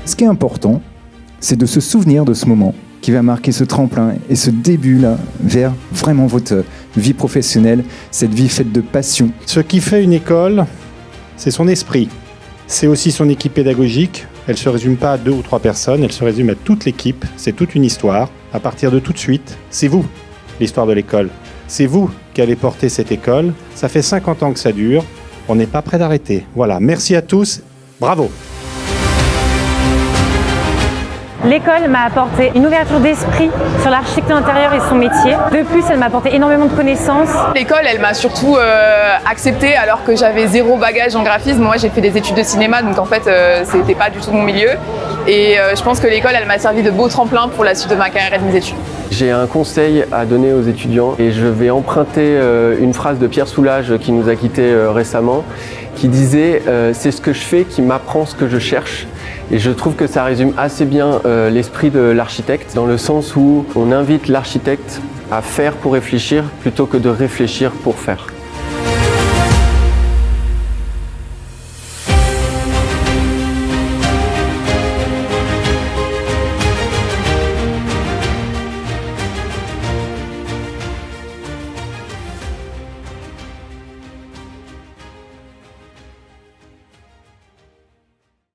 Ce qui est important, c'est de se souvenir de ce moment qui va marquer ce tremplin et ce début-là vers vraiment votre vie professionnelle, cette vie faite de passion. Ce qui fait une école, c'est son esprit. C'est aussi son équipe pédagogique. Elle ne se résume pas à 2 ou 3 personnes, elle se résume à toute l'équipe. C'est toute une histoire. À partir de tout de suite, c'est vous, l'histoire de l'école. C'est vous qui allez porter cette école. Ça fait 50 ans que ça dure. On n'est pas prêt d'arrêter. Voilà, merci à tous. Bravo. L'école m'a apporté une ouverture d'esprit sur l'architecture intérieure et son métier. De plus, elle m'a apporté énormément de connaissances. L'école, elle m'a surtout acceptée alors que j'avais 0 bagage en graphisme. Moi, j'ai fait des études de cinéma, donc en fait, c'était pas du tout mon milieu. Et je pense que l'école, elle m'a servi de beau tremplin pour la suite de ma carrière et de mes études. J'ai un conseil à donner aux étudiants et je vais emprunter une phrase de Pierre Soulages qui nous a quittés récemment, qui disait « C'est ce que je fais qui m'apprend ce que je cherche ». Et je trouve que ça résume assez bien l'esprit de l'architecte, dans le sens où on invite l'architecte à faire pour réfléchir plutôt que de réfléchir pour faire.